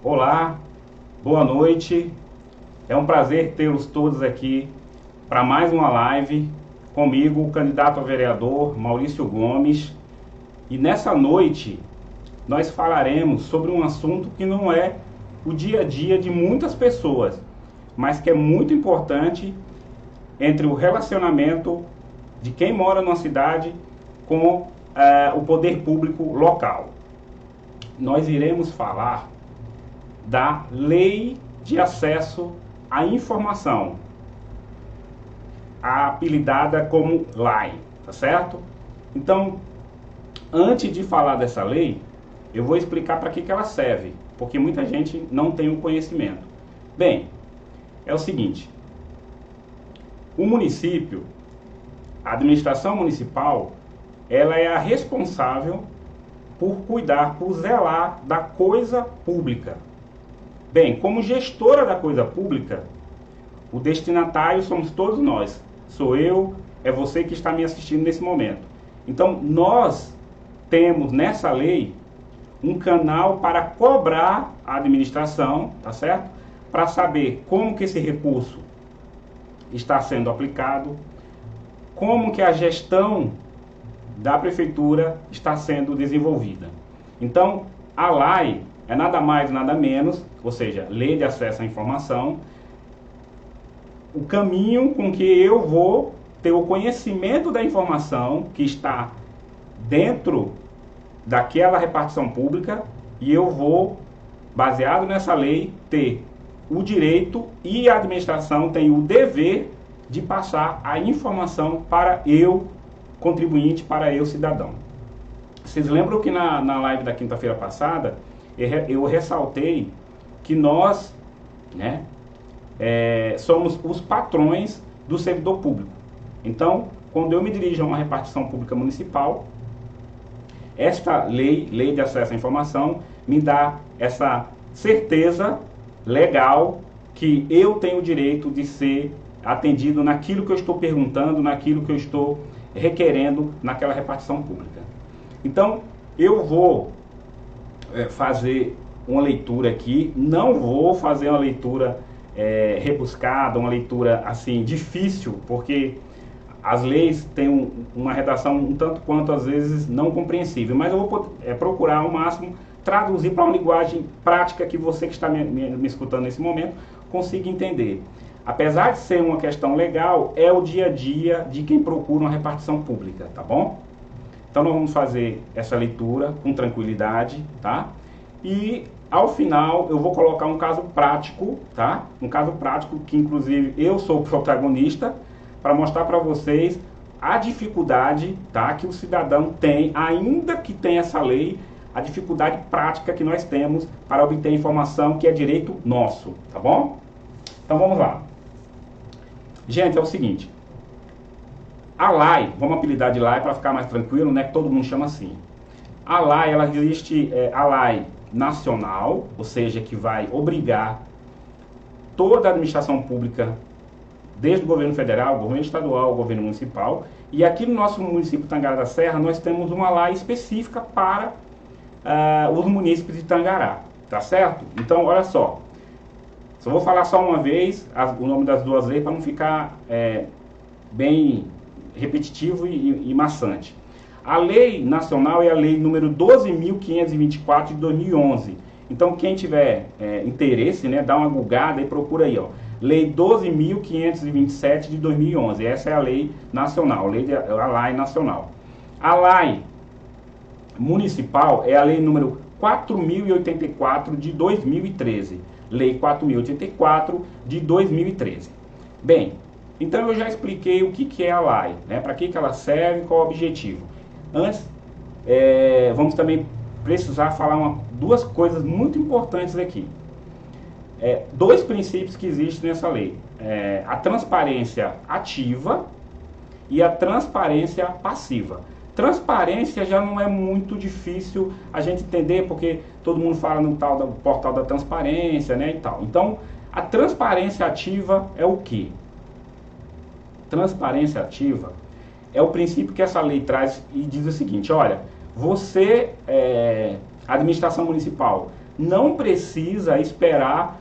Olá, boa noite. É um prazer tê-los todos aqui para mais uma live comigo, o candidato a vereador Maurício Gomes. E nessa noite nós falaremos sobre um assunto que não é o dia a dia de muitas pessoas, mas que é muito importante entre o relacionamento de quem mora numa cidade com o poder público local. Nós iremos falar da Lei de Acesso à Informação, a apelidada como LAI, tá certo? Então, antes de falar dessa lei, eu vou explicar para que ela serve, porque muita gente não tem o conhecimento. Bem, é o seguinte, o município, a administração municipal, ela é a responsável por cuidar, por zelar da coisa pública. Bem, como gestora da coisa pública, o destinatário somos todos nós. Sou eu, é você que está me assistindo nesse momento. Então, nós temos nessa lei um canal para cobrar a administração, tá certo? Para saber como que esse recurso está sendo aplicado, como que a gestão da prefeitura está sendo desenvolvida. Então, a LAI é nada mais, nada menos, ou seja, Lei de Acesso à Informação, o caminho com que eu vou ter o conhecimento da informação que está dentro daquela repartição pública e eu vou, baseado nessa lei, ter o direito e a administração tem o dever de passar a informação para eu, contribuinte, para eu, cidadão. Vocês lembram que na live da quinta-feira passada, eu ressaltei que nós, né, somos os patrões do servidor público. Então, quando eu me dirijo a uma repartição pública municipal, esta lei de acesso à informação, me dá essa certeza legal que eu tenho o direito de ser atendido naquilo que eu estou perguntando, naquilo que eu estou requerendo naquela repartição pública. Então, eu vou fazer uma leitura aqui, não vou fazer uma leitura rebuscada, uma leitura assim difícil, porque as leis têm uma redação um tanto quanto às vezes não compreensível, mas eu vou procurar ao máximo traduzir para uma linguagem prática que você que está me escutando nesse momento consiga entender. Apesar de ser uma questão legal, é o dia a dia de quem procura uma repartição pública, tá bom? Então nós vamos fazer essa leitura com tranquilidade, tá? E ao final eu vou colocar um caso prático, tá? Um caso prático que inclusive eu sou o protagonista, para mostrar para vocês a dificuldade, tá, que o cidadão tem, ainda que tenha essa lei, a dificuldade prática que nós temos para obter informação que é direito nosso, tá bom? Então vamos lá. Gente, é o seguinte, a LAI, vamos apelidar de LAI para ficar mais tranquilo, né, que todo mundo chama assim. A LAI, ela existe, a LAI nacional, ou seja, que vai obrigar toda a administração pública, desde o governo federal, o governo estadual, o governo municipal, e aqui no nosso município Tangará da Serra, nós temos uma LAI específica para os munícipes de Tangará, tá certo? Então, olha só, vou falar só uma vez o nome das duas leis para não ficar bem repetitivo e maçante. A lei nacional é a lei número 12.524 de 2011. Então, quem tiver interesse, né, dá uma googada e procura aí, ó. Lei 12.527 de 2011. Essa é a lei nacional, a LAI nacional. A LAI municipal é a lei número 4.084 de 2013. Lei 4.084 de 2013. Bem, então eu já expliquei o que é a LAI, né? Para que ela serve, qual é o objetivo. Antes, vamos também precisar falar duas coisas muito importantes aqui. Dois princípios que existem nessa lei. A transparência ativa e a transparência passiva. Transparência já não é muito difícil a gente entender, porque todo mundo fala no tal do portal da transparência, né, e tal. Então, a transparência ativa é o quê? Transparência ativa é o princípio que essa lei traz e diz o seguinte, olha, você, administração municipal, não precisa esperar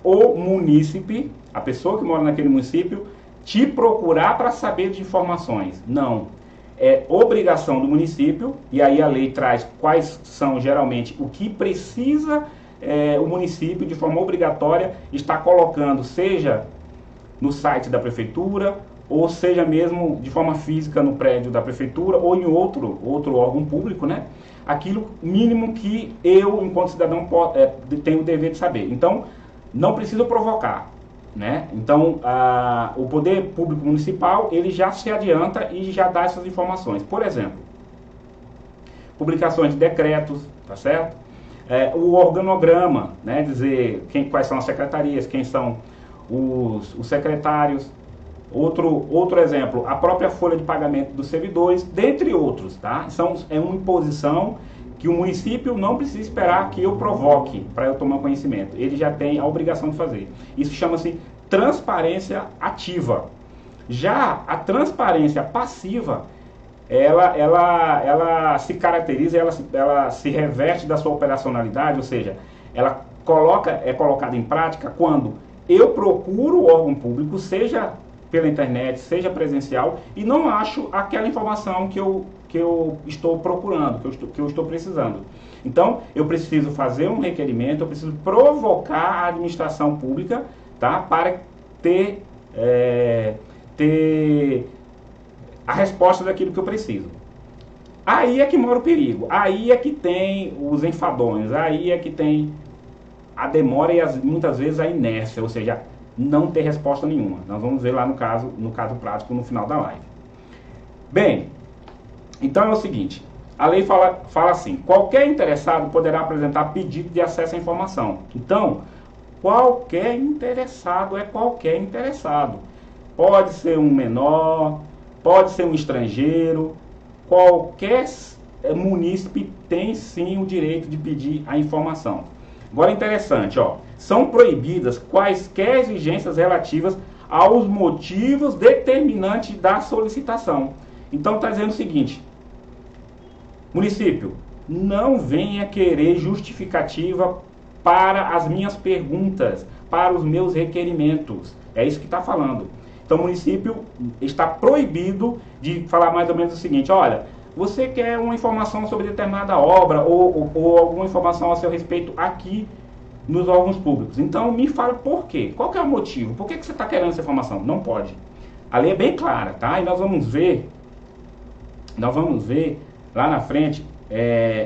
o munícipe, a pessoa que mora naquele município, te procurar para saber de informações. Não. É obrigação do município, e aí a lei traz quais são geralmente o que precisa o município, de forma obrigatória, está colocando, seja no site da prefeitura, ou seja mesmo de forma física no prédio da prefeitura, ou em outro órgão público, né? Aquilo mínimo que eu, enquanto cidadão, tenho o dever de saber. Então, não preciso provocar, né? Então, o poder público municipal, ele já se adianta e já dá essas informações. Por exemplo, publicações de decretos, tá certo? O organograma, né? Dizer quais são as secretarias, quem são os secretários. Outro exemplo, a própria folha de pagamento dos servidores, dentre outros, tá? É uma imposição que o município não precisa esperar que eu provoque para eu tomar conhecimento. Ele já tem a obrigação de fazer. Isso chama-se transparência ativa. Já a transparência passiva, ela se caracteriza, ela se reveste da sua operacionalidade, ou seja, ela é colocada em prática quando eu procuro o órgão público, seja pela internet, seja presencial, e não acho aquela informação que eu estou procurando, que eu estou precisando. Então, eu preciso fazer um requerimento, eu preciso provocar a administração pública, tá, para ter a resposta daquilo que eu preciso. Aí é que mora o perigo, aí é que tem os enfadonhos, aí é que tem a demora e muitas vezes a inércia, ou seja, não ter resposta nenhuma. Nós vamos ver lá no caso prático no final da live. Bem, então é o seguinte, a lei fala assim: qualquer interessado poderá apresentar pedido de acesso à informação. Então, qualquer interessado é qualquer interessado. Pode ser um menor, pode ser um estrangeiro, qualquer munícipe tem sim o direito de pedir a informação. Agora interessante, ó, são proibidas quaisquer exigências relativas aos motivos determinantes da solicitação. Então está dizendo o seguinte: município, não venha querer justificativa para as minhas perguntas, para os meus requerimentos. É isso que está falando. Então o município está proibido de falar mais ou menos o seguinte: olha, você quer uma informação sobre determinada obra ou alguma informação a seu respeito aqui nos órgãos públicos. Então me fala por quê. Qual que é o motivo? Por que você está querendo essa informação? Não pode. A lei é bem clara, tá? E nós vamos ver lá na frente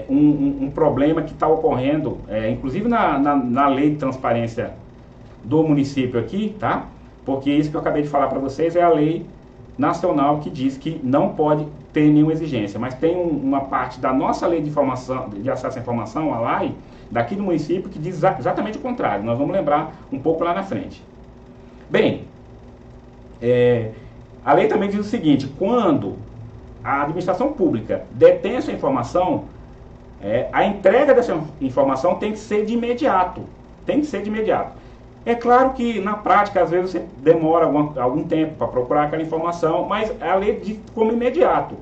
um problema que está ocorrendo, inclusive na lei de transparência do município aqui, tá? Porque isso que eu acabei de falar para vocês é a lei nacional que diz que não pode ter nenhuma exigência, mas tem uma parte da nossa lei de acesso à informação, a LAI, daqui do município, que diz exatamente o contrário. Nós vamos lembrar um pouco lá na frente. Bem, a lei também diz o seguinte: quando a administração pública detém essa informação, a entrega dessa informação tem que ser de imediato. Tem que ser de imediato. É claro que na prática, às vezes, você demora algum tempo para procurar aquela informação, mas a lei diz como imediato.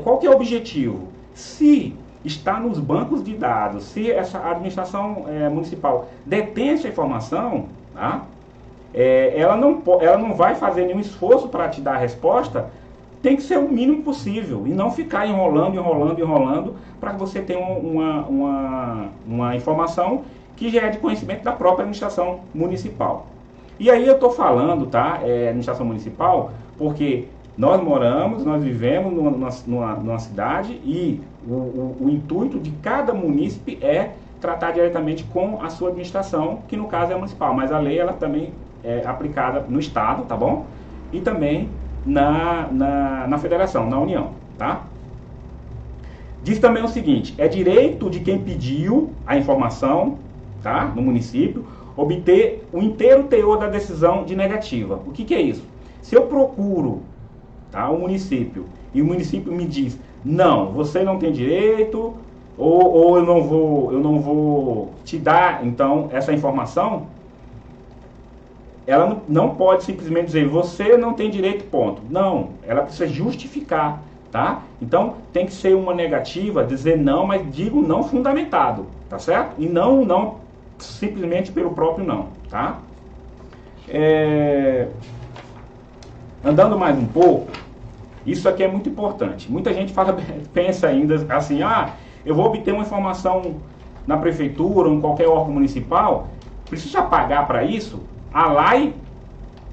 Qual que é o objetivo? Se está nos bancos de dados, se essa administração municipal detém essa informação, tá? Ela não vai fazer nenhum esforço para te dar a resposta. Tem que ser o mínimo possível e não ficar enrolando para que você tenha uma informação que já é de conhecimento da própria administração municipal. E aí eu estou falando, tá, administração municipal, porque nós vivemos numa cidade e o intuito de cada munícipe é tratar diretamente com a sua administração, que no caso é municipal, mas a lei ela também é aplicada no estado, tá bom? E também na federação, na União, tá? Diz também o seguinte: é direito de quem pediu a informação, tá, no município, obter o inteiro teor da decisão de negativa. O que é isso? Se eu procuro, tá, o município e o município me diz: não, você não tem direito, ou eu não vou te dar então essa informação, ela não pode simplesmente dizer você não tem direito, ponto. Não, ela precisa justificar, tá? Então tem que ser uma negativa, dizer não, mas digo não fundamentado, tá certo? E não simplesmente pelo próprio não, tá? Andando mais um pouco, isso aqui é muito importante. Muita gente pensa ainda assim: eu vou obter uma informação na prefeitura ou em qualquer órgão municipal, precisa pagar para isso? A LAI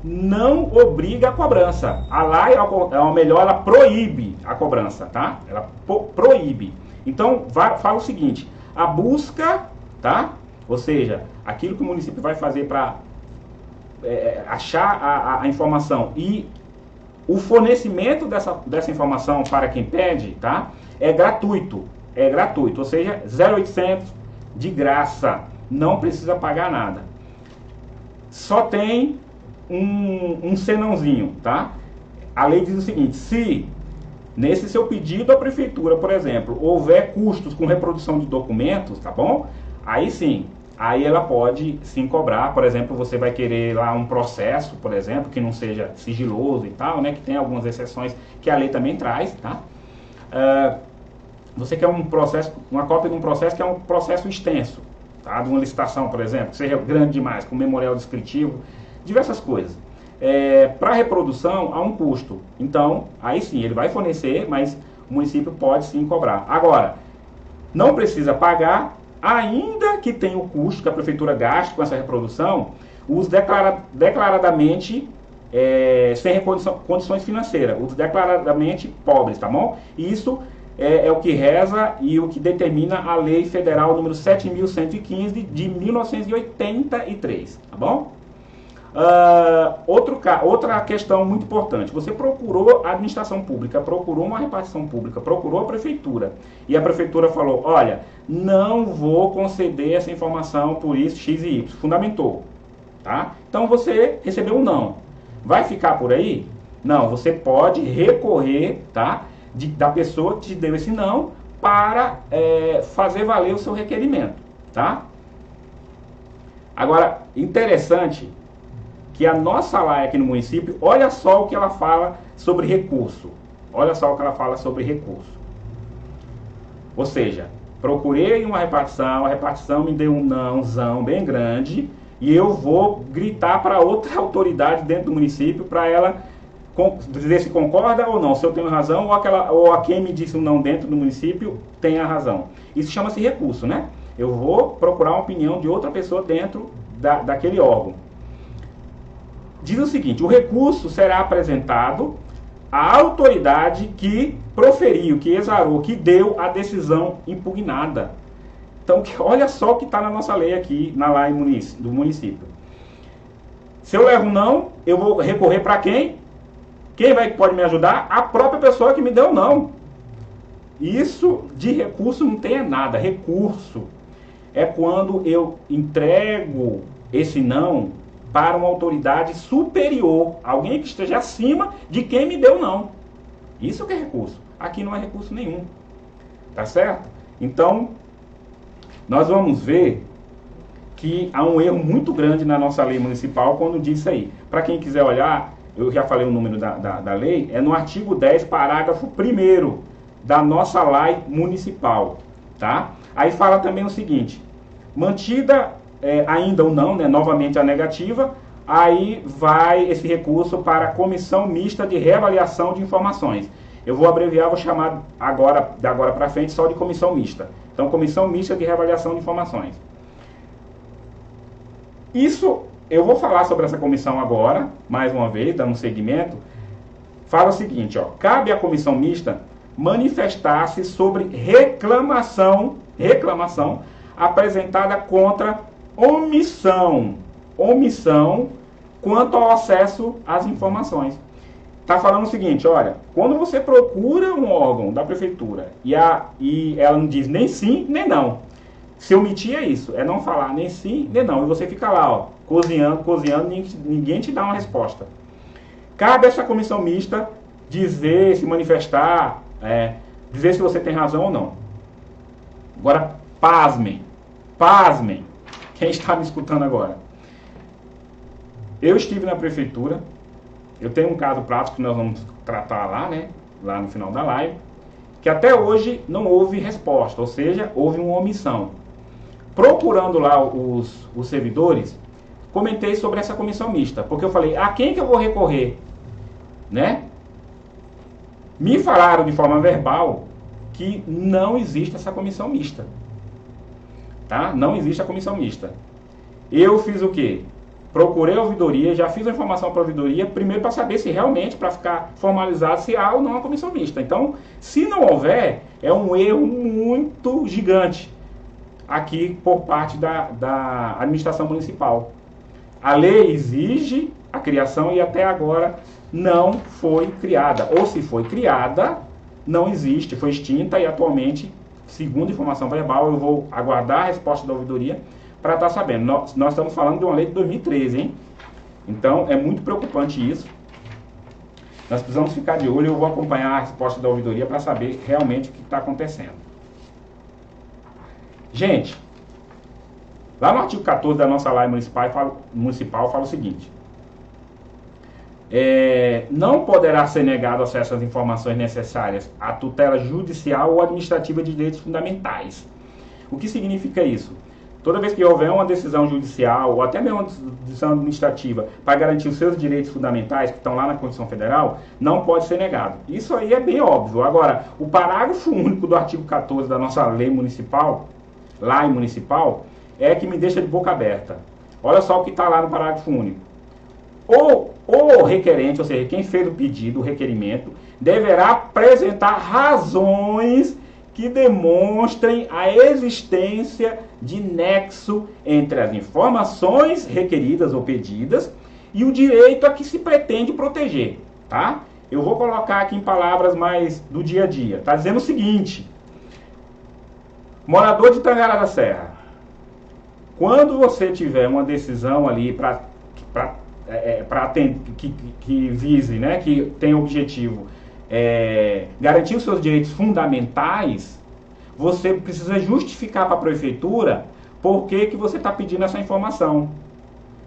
não obriga a cobrança. A LAI, ou melhor, ela proíbe a cobrança, tá? Ela proíbe. Então, fala o seguinte: a busca, tá? Ou seja, aquilo que o município vai fazer para achar a informação e o fornecimento dessa informação para quem pede, tá? É gratuito, ou seja, 0800 de graça, não precisa pagar nada. Só tem um senãozinho, tá? A lei diz o seguinte: se nesse seu pedido à prefeitura, por exemplo, houver custos com reprodução de documentos, tá bom? Aí sim, aí ela pode sim cobrar. Por exemplo, você vai querer lá um processo, por exemplo, que não seja sigiloso e tal, né? Que tem algumas exceções que a lei também traz, tá? Você quer um processo, uma cópia de um processo que é um processo extenso, tá? De uma licitação, por exemplo, que seja grande demais, com memorial descritivo, diversas coisas. Para reprodução, há um custo. Então, aí sim, ele vai fornecer, mas o município pode sim cobrar. Agora, não precisa pagar, ainda que tenha o custo que a prefeitura gaste com essa reprodução, os declaradamente sem condições financeiras, os declaradamente pobres, tá bom? Isso é o que reza e o que determina a Lei Federal número 7.115 de 1983, tá bom? Outra questão muito importante: você procurou a administração pública, procurou uma repartição pública, procurou a prefeitura, e a prefeitura falou: olha, não vou conceder essa informação por isso, X e Y, fundamentou, tá? Então você recebeu um não. Vai ficar por aí? Não, você pode recorrer, tá? Da pessoa que te deu esse não, para fazer valer o seu requerimento, tá? Agora, interessante que a nossa lei aqui no município, olha só o que ela fala sobre recurso. Olha só o que ela fala sobre recurso. Ou seja, procurei uma repartição, a repartição me deu um nãozão bem grande, e eu vou gritar para outra autoridade dentro do município para ela dizer se concorda ou não, se eu tenho razão, ou a quem me disse um não dentro do município tem a razão. Isso chama-se recurso, né? Eu vou procurar uma opinião de outra pessoa dentro daquele órgão. Diz o seguinte: o recurso será apresentado à autoridade que proferiu, que exarou, que deu a decisão impugnada. Então, olha só o que está na nossa lei aqui, na lei do município. Se eu levo um não, eu vou recorrer para quem? Quem pode me ajudar? A própria pessoa que me deu não. Isso de recurso não tem nada. Recurso é quando eu entrego esse não para uma autoridade superior, alguém que esteja acima de quem me deu não. Isso que é recurso. Aqui não é recurso nenhum. Tá certo? Então, nós vamos ver que há um erro muito grande na nossa lei municipal quando diz isso aí. Para quem quiser olhar, eu já falei o número da lei, é no artigo 10, parágrafo 1º da nossa lei municipal, tá? Aí fala também o seguinte: mantida ainda ou não, né, novamente a negativa, aí vai esse recurso para a Comissão Mista de Reavaliação de Informações. Eu vou abreviar, vou chamar da agora para frente só de Comissão Mista. Então, Comissão Mista de Reavaliação de Informações. Isso, eu vou falar sobre essa comissão agora, mais uma vez, dando seguimento. Fala o seguinte, ó: cabe à comissão mista manifestar-se sobre reclamação apresentada contra omissão quanto ao acesso às informações. Está falando o seguinte: olha, quando você procura um órgão da prefeitura e ela não diz nem sim nem não, se omitir é isso, é não falar nem sim nem não, e você fica lá, ó, cozinhando, ninguém te dá uma resposta. Cabe a essa comissão mista dizer, se manifestar, dizer se você tem razão ou não. Agora, pasmem, quem está me escutando agora. Eu estive na prefeitura, eu tenho um caso prático que nós vamos tratar lá, né, lá no final da live, que até hoje não houve resposta, ou seja, houve uma omissão. Procurando lá os servidores, comentei sobre essa comissão mista, porque eu falei: a quem que eu vou recorrer? Né? Me falaram de forma verbal que não existe essa comissão mista. Tá? Não existe a comissão mista. Eu fiz o quê? Procurei a ouvidoria, já fiz a informação para a ouvidoria, primeiro para saber se realmente, para ficar formalizado, se há ou não a comissão mista. Então, se não houver, é um erro muito gigante aqui por parte da administração municipal. A lei exige a criação e até agora não foi criada. Ou se foi criada, não existe, foi extinta, e atualmente, segundo informação verbal, eu vou aguardar a resposta da ouvidoria para estar sabendo. Nós estamos falando de uma lei de 2013, hein? Então, é muito preocupante isso. Nós precisamos ficar de olho. Eu vou acompanhar a resposta da ouvidoria para saber realmente o que está acontecendo. Gente, lá no artigo 14 da nossa lei municipal fala o seguinte: não poderá ser negado acesso às informações necessárias à tutela judicial ou administrativa de direitos fundamentais. O que significa isso? Toda vez que houver uma decisão judicial ou até mesmo uma decisão administrativa para garantir os seus direitos fundamentais que estão lá na Constituição Federal, não pode ser negado. Isso aí é bem óbvio. Agora, o parágrafo único do artigo 14 da nossa lei municipal, é que me deixa de boca aberta. Olha só o que está lá no parágrafo único. O requerente, ou seja, quem fez o pedido, o requerimento, deverá apresentar razões que demonstrem a existência de nexo entre as informações requeridas ou pedidas e o direito a que se pretende proteger, tá? Eu vou colocar aqui em palavras mais do dia a dia. Está dizendo o seguinte: morador de Tangará da Serra, quando você tiver uma decisão ali que vise, né, que tem o objetivo garantir os seus direitos fundamentais, você precisa justificar para a prefeitura por que você está pedindo essa informação.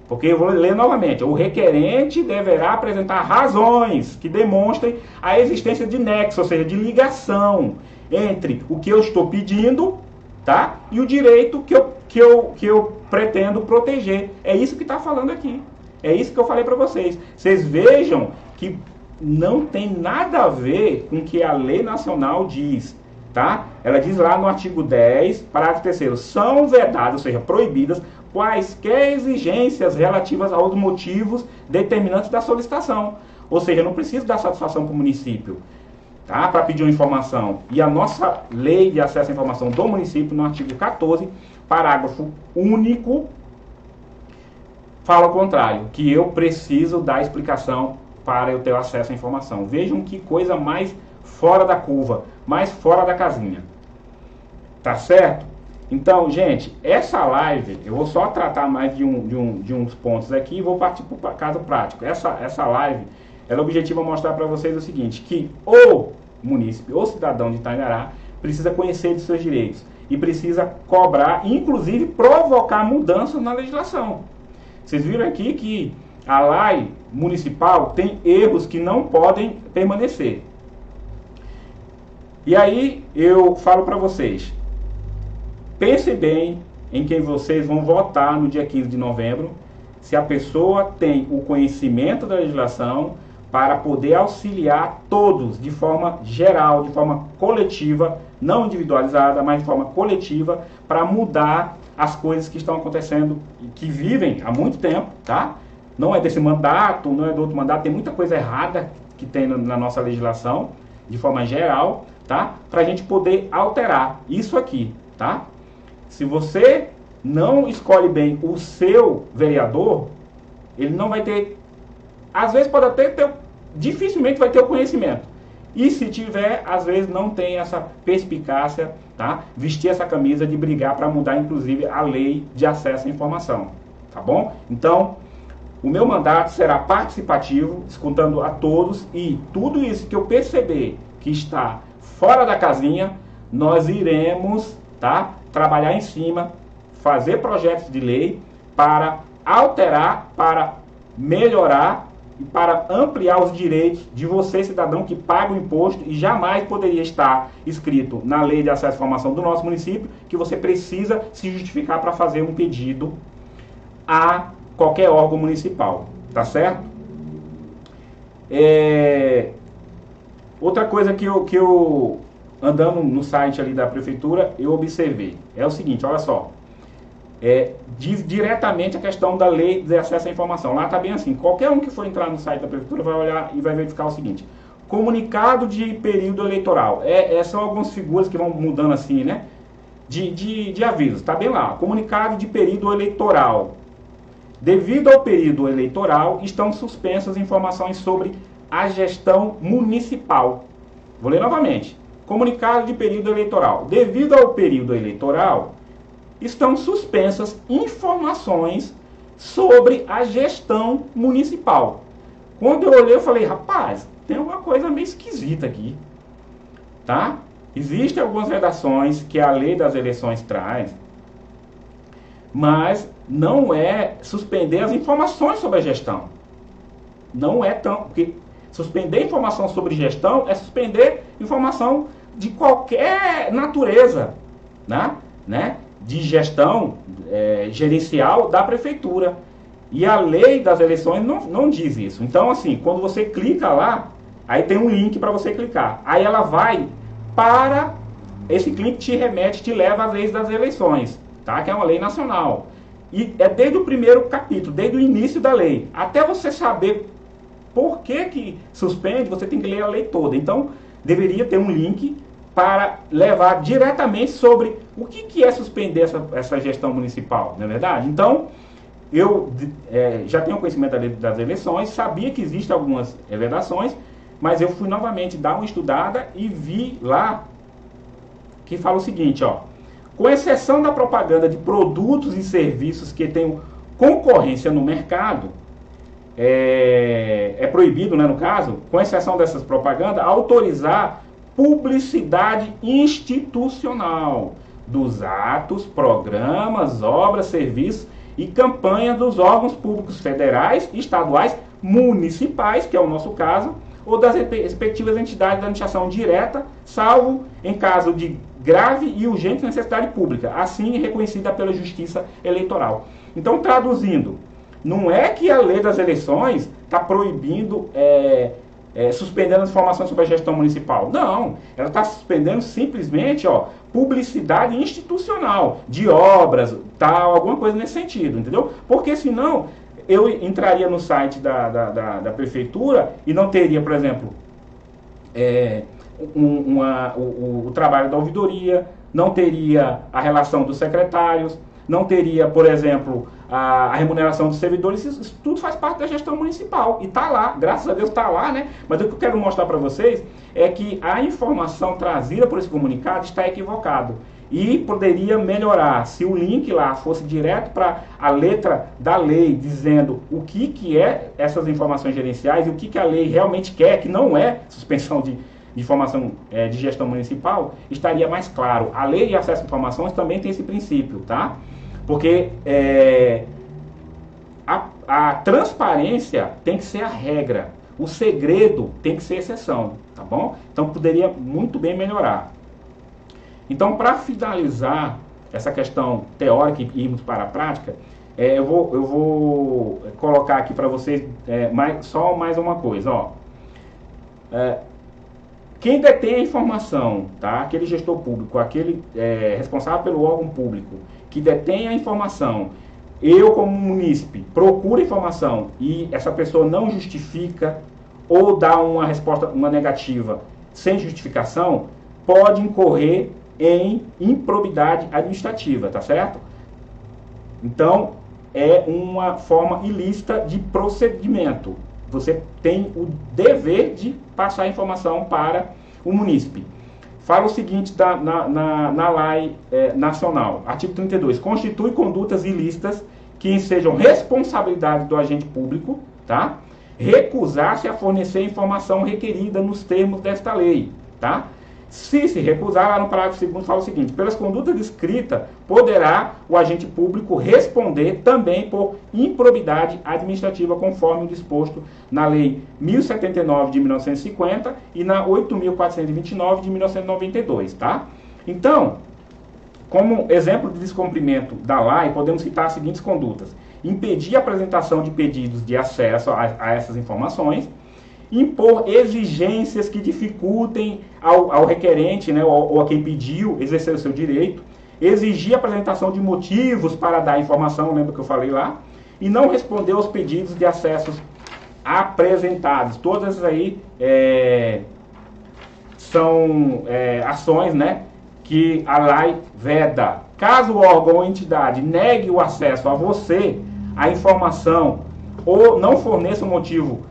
Porque eu vou ler novamente: o requerente deverá apresentar razões que demonstrem a existência de nexo, ou seja, de ligação entre o que eu estou pedindo, tá, e o direito que eu pretendo proteger. É isso que está falando aqui. É isso que eu falei para vocês. Vocês vejam que não tem nada a ver com o que a lei nacional diz, tá? Ela diz lá no artigo 10, parágrafo 3º, são vedadas, ou seja, proibidas, quaisquer exigências relativas aos motivos determinantes da solicitação. Ou seja, eu não preciso dar satisfação para o município, tá, para pedir uma informação. E a nossa lei de acesso à informação do município, no artigo 14, parágrafo único, fala o contrário, que eu preciso dar explicação para eu ter acesso à informação. Vejam que coisa mais fora da curva, mais fora da casinha. Tá certo? Então, gente, essa live, eu vou só tratar mais de uns pontos aqui e vou partir para o caso prático. Essa live, ela objetiva mostrar para vocês o seguinte: que o munícipe, o cidadão de Tangará, precisa conhecer de seus direitos e precisa cobrar, inclusive provocar mudanças na legislação. Vocês viram aqui que a lei municipal tem erros que não podem permanecer. E aí eu falo para vocês: pense bem em quem vocês vão votar no dia 15 de novembro, se a pessoa tem o conhecimento da legislação para poder auxiliar todos de forma geral, de forma coletiva, não individualizada, mas de forma coletiva, para mudar as coisas que estão acontecendo e que vivem há muito tempo, tá? Não é desse mandato, não é do outro mandato, tem muita coisa errada que tem na nossa legislação, de forma geral, tá? Para a gente poder alterar isso aqui, tá? Se você não escolhe bem o seu vereador, ele não vai ter, às vezes pode até ter, dificilmente vai ter o conhecimento. E se tiver, às vezes não tem essa perspicácia, tá? Vestir essa camisa de brigar para mudar, inclusive, a lei de acesso à informação, tá bom? Então, o meu mandato será participativo, escutando a todos, e tudo isso que eu perceber que está fora da casinha, nós iremos, tá, trabalhar em cima, fazer projetos de lei para alterar, para melhorar e para ampliar os direitos de você, cidadão, que paga o imposto e jamais poderia estar escrito na lei de acesso à informação do nosso município que você precisa se justificar para fazer um pedido a qualquer órgão municipal, tá certo? Outra coisa que eu andando no site ali da prefeitura, eu observei, é o seguinte, olha só, diz diretamente a questão da lei de acesso à informação. Lá está bem assim: qualquer um que for entrar no site da prefeitura vai olhar e vai verificar o seguinte: comunicado de período eleitoral. São algumas figuras que vão mudando assim, né? De avisos, está bem lá: comunicado de período eleitoral. Devido ao período eleitoral, estão suspensas informações sobre a gestão municipal. Vou ler novamente: comunicado de período eleitoral. Devido ao período eleitoral, estão suspensas informações sobre a gestão municipal. Quando eu olhei, eu falei: rapaz, tem coisa meio esquisita aqui, tá? Existem algumas vedações que a lei das eleições traz, mas não é suspender as informações sobre a gestão. Não é tão... Porque suspender informação sobre gestão é suspender informação de qualquer natureza, né? De gestão gerencial da prefeitura. E a lei das eleições não diz isso. Então, assim, quando você clica lá, aí tem um link para você clicar. Aí ela vai para... Esse link te remete, te leva às leis das eleições, tá? Que é uma lei nacional. E é desde o primeiro capítulo, desde o início da lei. Até você saber por que suspende, você tem que ler a lei toda. Então, deveria ter um link para levar diretamente sobre o que é suspender essa gestão municipal, não é verdade? Então, eu já tenho conhecimento das eleições, sabia que existem algumas vedações, mas eu fui novamente dar uma estudada e vi lá que fala o seguinte, ó: com exceção da propaganda de produtos e serviços que tenham concorrência no mercado, é proibido, né, no caso, com exceção dessas propagandas, autorizar publicidade institucional dos atos, programas, obras, serviços e campanha dos órgãos públicos federais, estaduais, municipais, que é o nosso caso, ou das respectivas entidades da administração direta, salvo em caso de grave e urgente necessidade pública, assim reconhecida pela Justiça Eleitoral. Então, traduzindo, não é que a lei das eleições está proibindo, suspendendo as informações sobre a gestão municipal. Não, ela está suspendendo simplesmente, publicidade institucional, de obras, tal, alguma coisa nesse sentido, entendeu? Porque senão eu entraria no site da prefeitura e não teria, por exemplo, o trabalho da ouvidoria, não teria a relação dos secretários, não teria, por exemplo, a remuneração dos servidores. Isso tudo faz parte da gestão municipal e está lá, graças a Deus está lá, né? Mas o que eu quero mostrar para vocês é que a informação trazida por esse comunicado está equivocado e poderia melhorar se o link lá fosse direto para a letra da lei, dizendo o que é essas informações gerenciais e o que a lei realmente quer, que não é suspensão de informação de gestão municipal, estaria mais claro. A lei de acesso a informações também tem esse princípio, tá? Porque a transparência tem que ser a regra, o segredo tem que ser exceção, tá bom? Então poderia muito bem melhorar. Então, para finalizar essa questão teórica e irmos para a prática, eu vou colocar aqui para vocês só mais uma coisa, ó. Quem detém a informação, tá? Aquele gestor público, aquele responsável pelo órgão público, que detém a informação, eu como munícipe procuro informação e essa pessoa não justifica ou dá uma resposta, uma negativa sem justificação, pode incorrer em improbidade administrativa, tá certo? Então, é uma forma ilícita de procedimento. Você tem o dever de passar a informação para o munícipe. Fala o seguinte na lei nacional, artigo 32, constitui condutas ilícitas que sejam responsabilidade do agente público, tá? Recusar-se a fornecer a informação requerida nos termos desta lei, tá? Se recusar, lá no parágrafo 2º fala o seguinte: pelas condutas descritas, poderá o agente público responder também por improbidade administrativa, conforme o disposto na Lei 1079 de 1950 e na 8.429 de 1992, tá? Então, como exemplo de descumprimento da lei, podemos citar as seguintes condutas: impedir a apresentação de pedidos de acesso a essas informações, impor exigências que dificultem ao requerente, né, ou a quem pediu exercer o seu direito, exigir a apresentação de motivos para dar a informação, lembra que eu falei lá, e não responder aos pedidos de acessos apresentados. Todas essas aí são ações, né, que a lei veda. Caso o órgão ou entidade negue o acesso a você, a informação, ou não forneça o motivo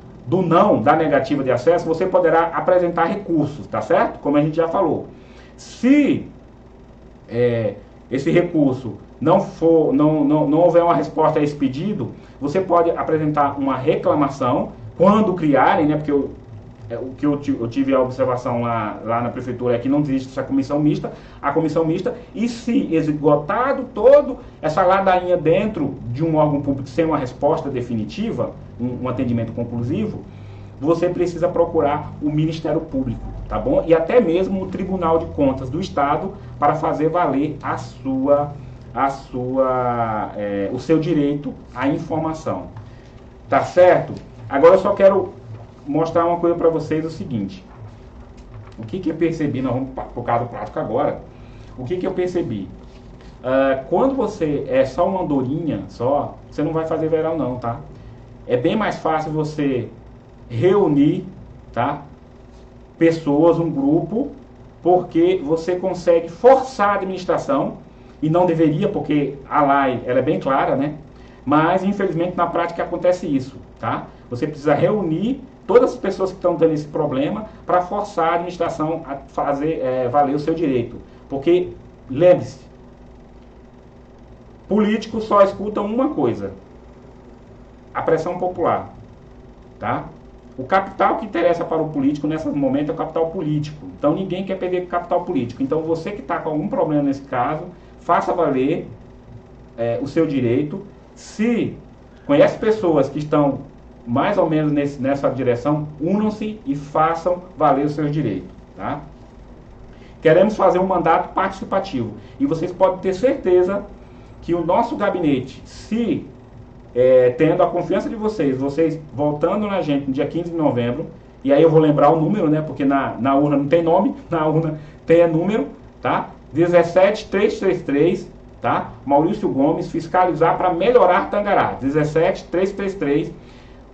da negativa de acesso, você poderá apresentar recursos, tá certo? Como a gente já falou. Se esse recurso não houver uma resposta a esse pedido, você pode apresentar uma reclamação quando criarem, né? Porque o que eu tive a observação lá na prefeitura é que não existe essa a comissão mista, e se esgotado todo essa ladainha dentro de um órgão público sem uma resposta definitiva, um atendimento conclusivo, você precisa procurar o Ministério Público, tá bom? E até mesmo o Tribunal de Contas do Estado para fazer valer o seu direito à informação. Tá certo? Agora eu só quero mostrar uma coisa para vocês, o seguinte. O que eu percebi, nós vamos para o caso prático agora. O que eu percebi? Quando você é só uma andorinha, você não vai fazer verão não, tá? É bem mais fácil você reunir, tá, pessoas, um grupo, porque você consegue forçar a administração, e não deveria, porque a lei ela é bem clara, né? Mas infelizmente na prática acontece isso, tá? Você precisa reunir todas as pessoas que estão tendo esse problema para forçar a administração a fazer valer o seu direito, porque lembre-se, políticos só escutam uma coisa: a pressão popular, tá? O capital que interessa para o político nesse momento é o capital político. Então ninguém quer perder o capital político. Então você que está com algum problema nesse caso, faça valer o seu direito. Se conhece pessoas que estão mais ou menos nessa direção, unam-se e façam valer os seus direitos. Tá? Queremos fazer um mandato participativo. E vocês podem ter certeza que o nosso gabinete, se tendo a confiança de vocês voltando na gente no dia 15 de novembro, e aí eu vou lembrar o número, né, porque na urna não tem nome, na urna tem número, tá? 17333, tá? Maurício Gomes, fiscalizar para melhorar Tangará, 17333.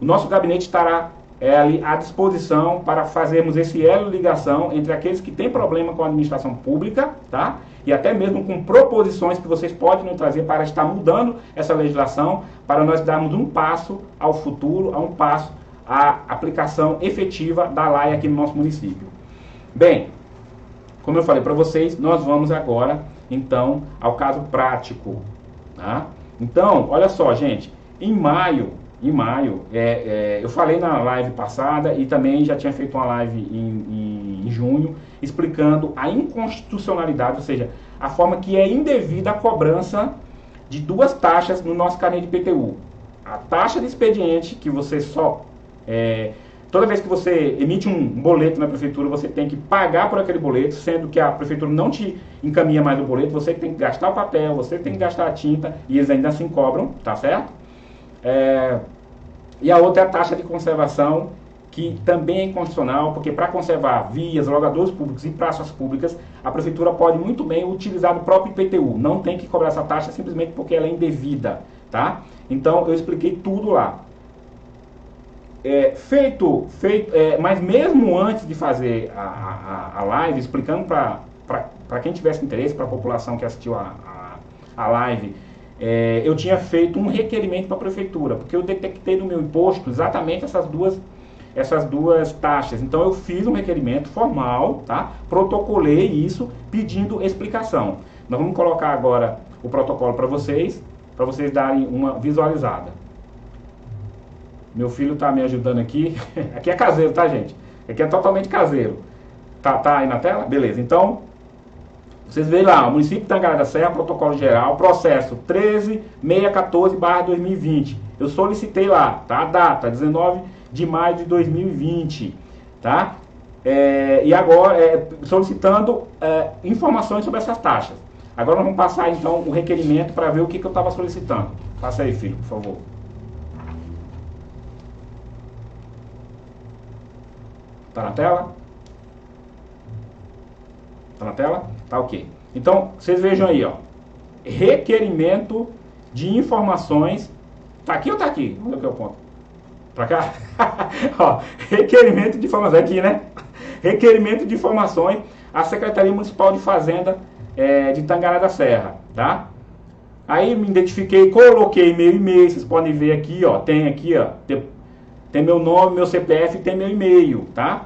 O nosso gabinete estará ali à disposição para fazermos esse elo de ligação entre aqueles que têm problema com a administração pública, tá? E até mesmo com proposições que vocês podem nos trazer para estar mudando essa legislação, para nós darmos um passo ao futuro, a um passo à aplicação efetiva da lei aqui no nosso município. Bem, como eu falei para vocês, nós vamos agora, então, ao caso prático. Tá? Então, olha só, gente, em maio, eu falei na live passada e também já tinha feito uma live em junho, explicando a inconstitucionalidade, ou seja, a forma que é indevida a cobrança de duas taxas no nosso carnê de IPTU. A taxa de expediente, que você toda vez que você emite um boleto na prefeitura, você tem que pagar por aquele boleto, sendo que a prefeitura não te encaminha mais o boleto, você tem que gastar o papel, você tem que gastar a tinta, e eles ainda assim cobram, tá certo? E a outra é a taxa de conservação, que também é inconstitucional, porque para conservar vias, logadouros públicos e praças públicas, a prefeitura pode muito bem utilizar o próprio IPTU. Não tem que cobrar essa taxa simplesmente porque ela é indevida, tá? Então eu expliquei tudo lá. Mas mesmo antes de fazer a live, explicando para quem tivesse interesse, para a população que assistiu a live, eu tinha feito um requerimento para a prefeitura, porque eu detectei no meu imposto exatamente essas duas taxas. Então eu fiz um requerimento formal, tá? Protocolei isso, pedindo explicação. Nós vamos colocar agora o protocolo para vocês darem uma visualizada. Meu filho está me ajudando aqui. Aqui é caseiro, tá, gente? Aqui é totalmente caseiro. Tá aí na tela? Beleza. Então, vocês veem lá, o município de Tangará da Serra, protocolo geral, processo 13614/2020. Eu solicitei lá, tá? A data, 19 de maio de 2020, tá? E agora, solicitando informações sobre essas taxas. Agora nós vamos passar, então, o requerimento para ver o que eu estava solicitando. Passa aí, filho, por favor. Tá na tela? Tá na tela? Tá ok. Então, vocês vejam aí, ó. Requerimento de informações. Tá aqui ou tá aqui? Onde é que eu ponto? Pra cá? Ó, requerimento de informações. Aqui, né? Requerimento de informações à Secretaria Municipal de Fazenda de Tangará da Serra, tá? Aí me identifiquei, coloquei meu e-mail. Vocês podem ver aqui, ó. Tem aqui, ó. Tem meu nome, meu CPF e tem meu e-mail, tá?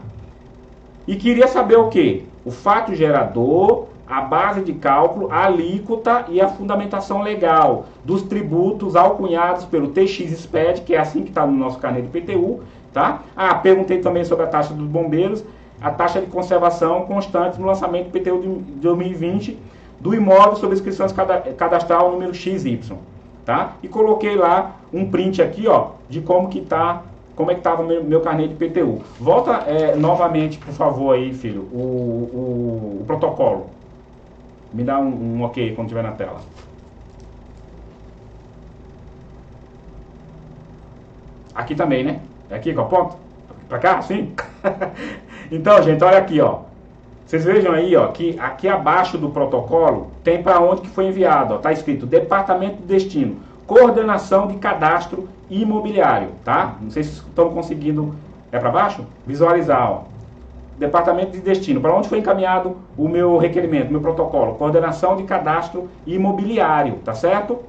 E queria saber o quê? O fato gerador, a base de cálculo, a alíquota e a fundamentação legal dos tributos alcunhados pelo TX-SPED, que é assim que está no nosso carnê do IPTU, tá? Ah, perguntei também sobre a taxa dos bombeiros, a taxa de conservação constante no lançamento do IPTU de 2020 do imóvel sob inscrição cadastral número XY, tá? E coloquei lá um print aqui, ó, de como que tá, como é que estava o meu carnê de IPTU. Volta novamente, por favor, aí, filho, o protocolo. Me dá um ok quando estiver na tela. Aqui também, né? É aqui que eu aponto? Pra cá? Sim? Então, gente, olha aqui, ó. Vocês vejam aí, ó, que aqui abaixo do protocolo tem para onde que foi enviado, ó. Tá escrito Departamento de Destino, Coordenação de Cadastro Imobiliário, tá? Não sei se estão conseguindo... É para baixo? Visualizar, ó. Departamento de Destino, para onde foi encaminhado o meu requerimento, meu protocolo? Coordenação de Cadastro Imobiliário, tá certo?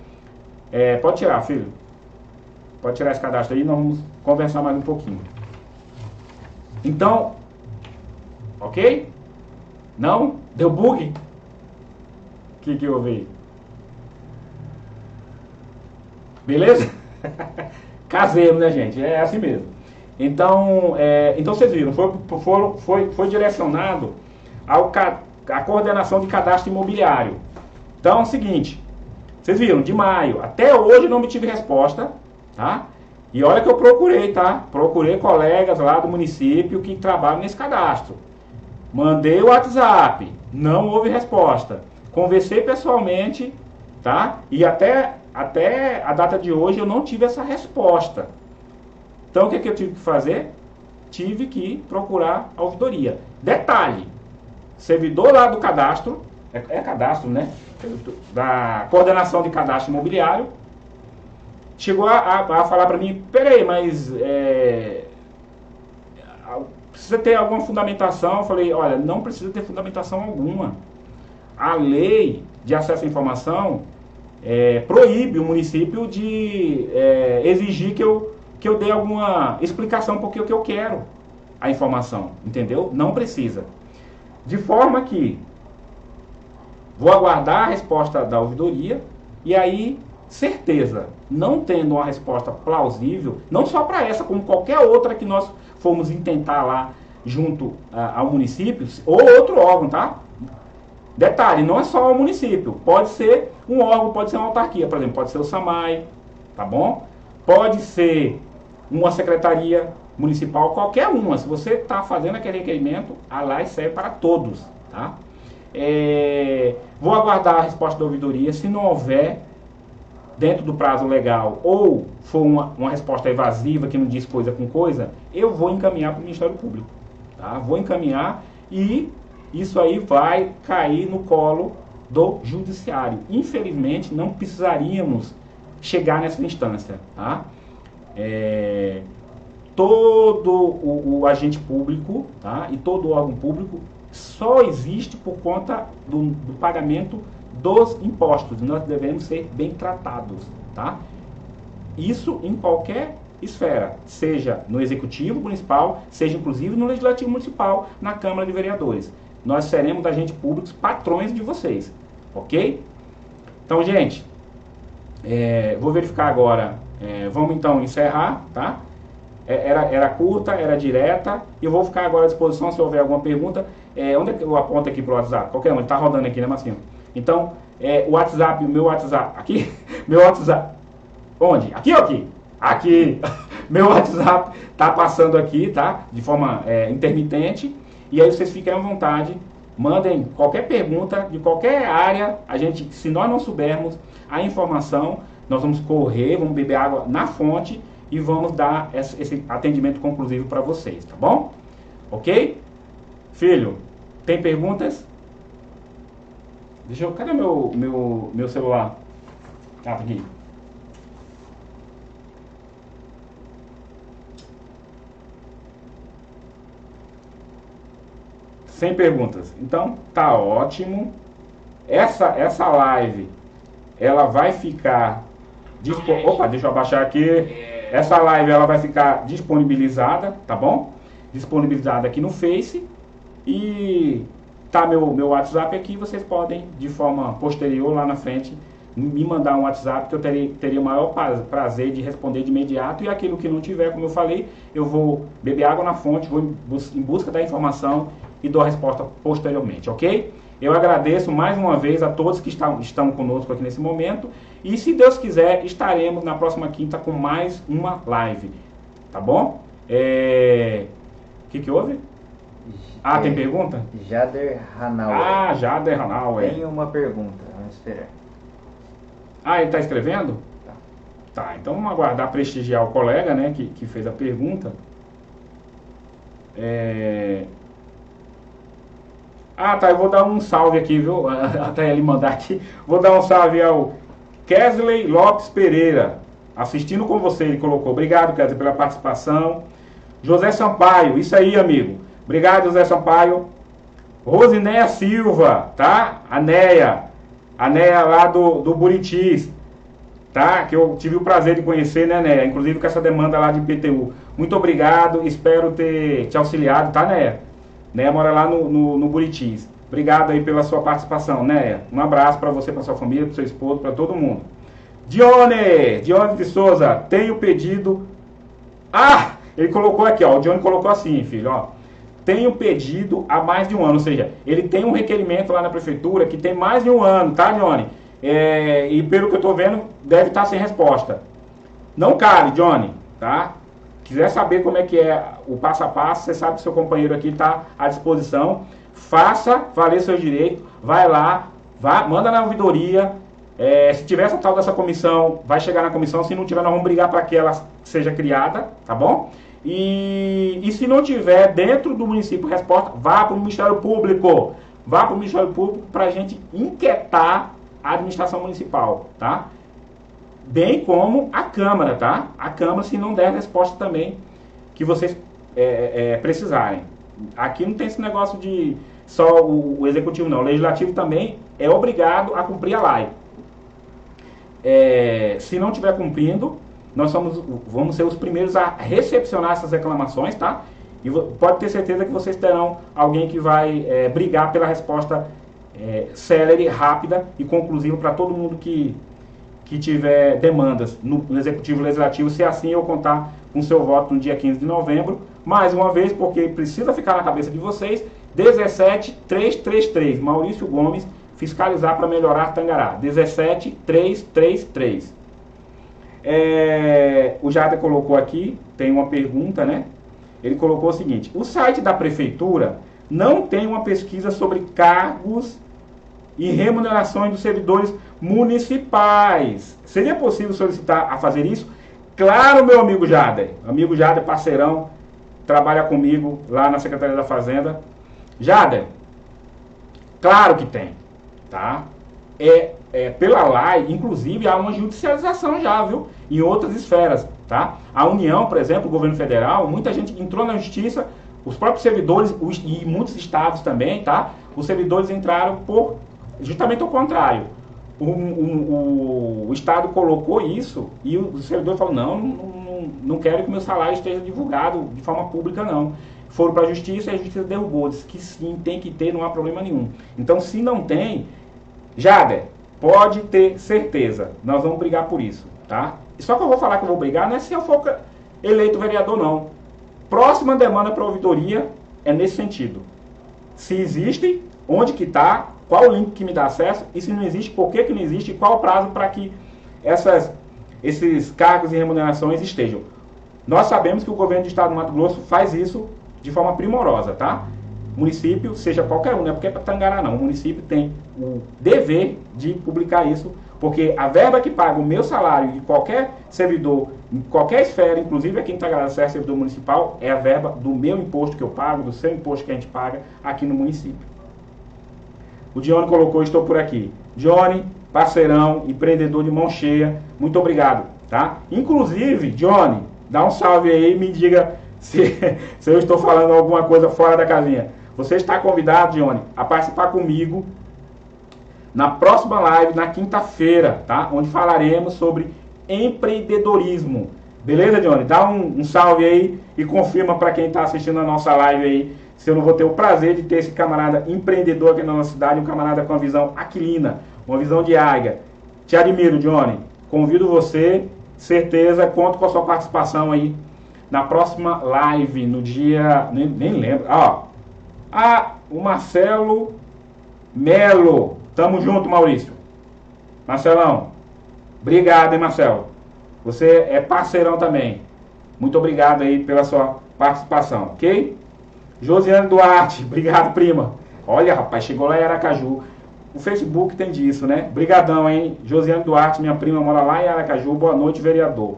Pode tirar, filho. Pode tirar esse cadastro aí, nós vamos conversar mais um pouquinho. Então, ok? Não? Deu bug? O que houve aí? Beleza? Caseiro, né, gente? É assim mesmo. Então, então vocês viram, foi direcionado à coordenação de cadastro imobiliário. Então é o seguinte, vocês viram, de maio até hoje não obtive resposta, tá? E olha que eu procurei, tá? Procurei colegas lá do município que trabalham nesse cadastro. Mandei o WhatsApp, não houve resposta. Conversei pessoalmente, tá? E até a data de hoje eu não tive essa resposta. Então, o que eu tive que fazer? Tive que procurar a ouvidoria. Detalhe, servidor lá do cadastro, cadastro, né? Da coordenação de cadastro imobiliário, chegou a falar para mim, peraí, mas precisa ter alguma fundamentação? Eu falei, olha, não precisa ter fundamentação alguma. A lei de acesso à informação proíbe o município de exigir que eu dê alguma explicação porque que eu quero a informação, entendeu? Não precisa. De forma que vou aguardar a resposta da ouvidoria e aí, certeza, não tendo uma resposta plausível, não só para essa, como qualquer outra que nós formos intentar lá junto ao município, ou outro órgão, tá? Detalhe, não é só o município, pode ser um órgão, pode ser uma autarquia, por exemplo, pode ser o SAMAI, tá bom? Pode ser uma secretaria municipal, qualquer uma. Se você está fazendo aquele requerimento, a lei serve para todos, tá? Vou aguardar a resposta da ouvidoria. Se não houver, dentro do prazo legal, ou for uma resposta evasiva, que não diz coisa com coisa, eu vou encaminhar para o Ministério Público, tá? Vou encaminhar e isso aí vai cair no colo do Judiciário. Infelizmente, não precisaríamos chegar nessa instância, tá? Todo o agente público, tá? E todo o órgão público só existe por conta do pagamento dos impostos. Nós devemos ser bem tratados, tá? Isso em qualquer esfera, seja no Executivo Municipal, seja inclusive no Legislativo Municipal, na Câmara de Vereadores. Nós seremos agentes públicos patrões de vocês, ok? Então, gente, vou verificar agora. Vamos então encerrar, tá? Era curta, era direta. E eu vou ficar agora à disposição se houver alguma pergunta. Onde é que eu aponto aqui para o WhatsApp? Qualquer um, ele está rodando aqui, né, Marcinho? Então, o WhatsApp, o meu WhatsApp, aqui, meu WhatsApp, onde? Aqui ou aqui? Aqui, meu WhatsApp tá passando aqui, tá? De forma intermitente. E aí vocês fiquem à vontade, mandem qualquer pergunta de qualquer área. A gente, se nós não soubermos a informação, nós vamos correr, vamos beber água na fonte e vamos dar esse atendimento conclusivo para vocês, tá bom? Ok? Filho, tem perguntas? Cadê meu celular? Ah, tá aqui. Sem perguntas. Então, tá ótimo. Essa live, ela vai ficar... Opa, deixa eu abaixar aqui. Essa live, ela vai ficar disponibilizada, tá bom? Disponibilizada aqui no Face. E tá meu WhatsApp aqui, vocês podem, de forma posterior, lá na frente, me mandar um WhatsApp que eu teria o maior prazer de responder de imediato, e aquilo que não tiver, como eu falei, eu vou beber água na fonte, vou em busca da informação e dou a resposta posteriormente, ok? Eu agradeço mais uma vez a todos que estão conosco aqui nesse momento, e se Deus quiser, estaremos na próxima quinta com mais uma live, tá bom? O que houve? Tem pergunta? Jader Hanauer. Jader Hanauer. Tem uma pergunta, vamos esperar. Ele está escrevendo? Tá, então vamos aguardar prestigiar o colega, né, que fez a pergunta. Eu vou dar um salve aqui, viu? Até ele mandar aqui. Vou dar um salve ao Kesley Lopes Pereira, assistindo com você, ele colocou. Obrigado, Kesley, pela participação. José Sampaio, isso aí, amigo. Obrigado, José Sampaio. Rosinéia Silva, tá? A Neia lá do Buritis, tá? Que eu tive o prazer de conhecer, né, Neia? Inclusive com essa demanda lá de IPTU. Muito obrigado, espero ter te auxiliado, tá, Neia? Neia mora lá no Buritis. Obrigado aí pela sua participação, Neia. Um abraço para você, para sua família, para seu esposo, para todo mundo. Dione de Souza, tenho pedido... ele colocou aqui, ó, o Dione colocou assim, filho, ó. Tenho pedido há mais de um ano, ou seja, ele tem um requerimento lá na prefeitura que tem mais de um ano, tá, Johnny? E pelo que eu tô vendo, deve estar sem resposta. Não cale, Johnny, tá? Quiser saber como é que é o passo a passo, você sabe que seu companheiro aqui está à disposição. Faça valer seus direitos, vai lá, manda na ouvidoria. Se tiver essa tal dessa comissão, vai chegar na comissão. Se não tiver, nós vamos brigar para que ela seja criada, tá bom? E se não tiver dentro do município resposta, vá para o Ministério Público. Vá para o Ministério Público para a gente inquietar a administração municipal, tá? Bem como a Câmara, tá? A Câmara, se não der resposta também que vocês precisarem. Aqui não tem esse negócio de só o Executivo, não. O Legislativo também é obrigado a cumprir a lei. Se não estiver cumprindo, nós vamos ser os primeiros a recepcionar essas reclamações, tá? E pode ter certeza que vocês terão alguém que vai brigar pela resposta célere, rápida e conclusiva para todo mundo que tiver demandas no Executivo e Legislativo, se assim eu contar com seu voto no dia 15 de novembro. Mais uma vez, porque precisa ficar na cabeça de vocês, 17333, Maurício Gomes, fiscalizar para melhorar Tangará, 17333. O Jader colocou aqui, tem uma pergunta, né? Ele colocou o seguinte: o site da prefeitura não tem uma pesquisa sobre cargos e remunerações dos servidores municipais. Seria possível solicitar a fazer isso? Claro, meu amigo Jader. Amigo Jader, parceirão, trabalha comigo lá na Secretaria da Fazenda. Jader, claro que tem, tá? Pela lei, inclusive, há uma judicialização já, viu? Em outras esferas, tá? A União, por exemplo, o governo federal, muita gente entrou na justiça, os próprios servidores, e muitos estados também, tá? Os servidores entraram por justamente o contrário. O Estado colocou isso e o servidor falou, não quero que o meu salário esteja divulgado de forma pública, não. Foram para a justiça e a justiça derrubou, disse que sim, tem que ter, não há problema nenhum. Então, se não tem, Jader, pode ter certeza, nós vamos brigar por isso, tá? E só que eu vou falar que eu vou brigar, não é se eu for eleito vereador, não. Próxima demanda para a ouvidoria é nesse sentido. Se existe, onde que está, qual o link que me dá acesso, e se não existe, por que não existe, e qual o prazo para que esses cargos e remunerações estejam. Nós sabemos que o governo do estado do Mato Grosso faz isso de forma primorosa, tá? Município, seja qualquer um, não é porque é para Tangará não, o município tem o dever de publicar isso, porque a verba que paga o meu salário de qualquer servidor, em qualquer esfera, inclusive aqui em Tangará, se é servidor municipal, é a verba do meu imposto que eu pago, do seu imposto que a gente paga aqui no município. O Johnny colocou, estou por aqui. Johnny, parceirão, empreendedor de mão cheia, muito obrigado, tá? Inclusive, Johnny, dá um salve aí e me diga se eu estou falando alguma coisa fora da casinha. Você está convidado, Johnny, a participar comigo na próxima live, na quinta-feira, tá? Onde falaremos sobre empreendedorismo. Beleza, Johnny? Dá um salve aí e confirma para quem está assistindo a nossa live aí se eu não vou ter o prazer de ter esse camarada empreendedor aqui na nossa cidade, um camarada com uma visão aquilina, uma visão de águia. Te admiro, Johnny. Convido você, certeza, conto com a sua participação aí na próxima live, no dia... Nem lembro. O Marcelo Melo. Tamo junto, Maurício. Marcelão. Obrigado, hein, Marcelo. Você é parceirão também. Muito obrigado aí pela sua participação, ok? Josiane Duarte. Obrigado, prima. Olha, rapaz, chegou lá em Aracaju. O Facebook tem disso, né? Brigadão, hein? Josiane Duarte, minha prima, mora lá em Aracaju. Boa noite, vereador.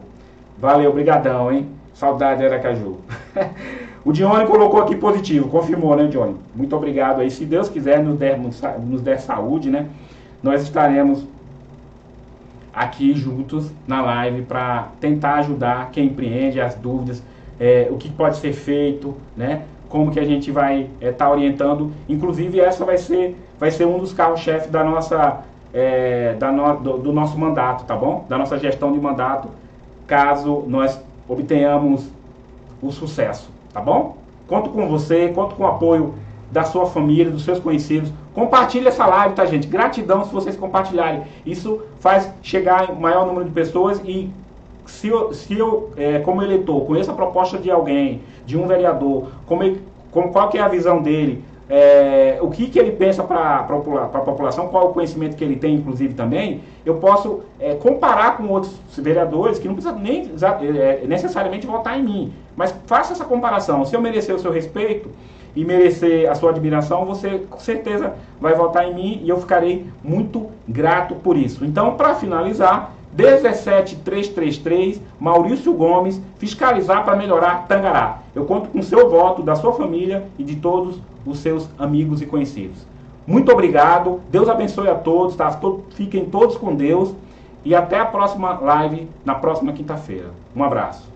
Valeu, brigadão, hein? Saudade de Aracaju. O Dione colocou aqui positivo, confirmou, né, Dione? Muito obrigado aí. Se Deus quiser nos der saúde, né? Nós estaremos aqui juntos na live para tentar ajudar quem empreende, as dúvidas, o que pode ser feito, né? Como que a gente vai estar orientando. Inclusive, essa vai ser um dos carros-chefes da nossa, do nosso mandato, tá bom? Da nossa gestão de mandato, caso nós obtenhamos o sucesso, tá bom? Conto com você, conto com o apoio da sua família, dos seus conhecidos. Compartilhe essa live, tá, gente? Gratidão se vocês compartilharem. Isso faz chegar em maior número de pessoas e se eu como eleitor, conheço a proposta de alguém, de um vereador, qual que é a visão dele, o que ele pensa para a população, qual o conhecimento que ele tem, inclusive, também, eu posso comparar com outros vereadores que não precisa nem necessariamente votar em mim, mas faça essa comparação. Se eu merecer o seu respeito e merecer a sua admiração, você com certeza vai votar em mim e eu ficarei muito grato por isso. Então, para finalizar, 17333, Maurício Gomes, fiscalizar para melhorar Tangará. Eu conto com o seu voto, da sua família e de todos os seus amigos e conhecidos. Muito obrigado, Deus abençoe a todos, tá? Fiquem todos com Deus e até a próxima live, na próxima quinta-feira. Um abraço.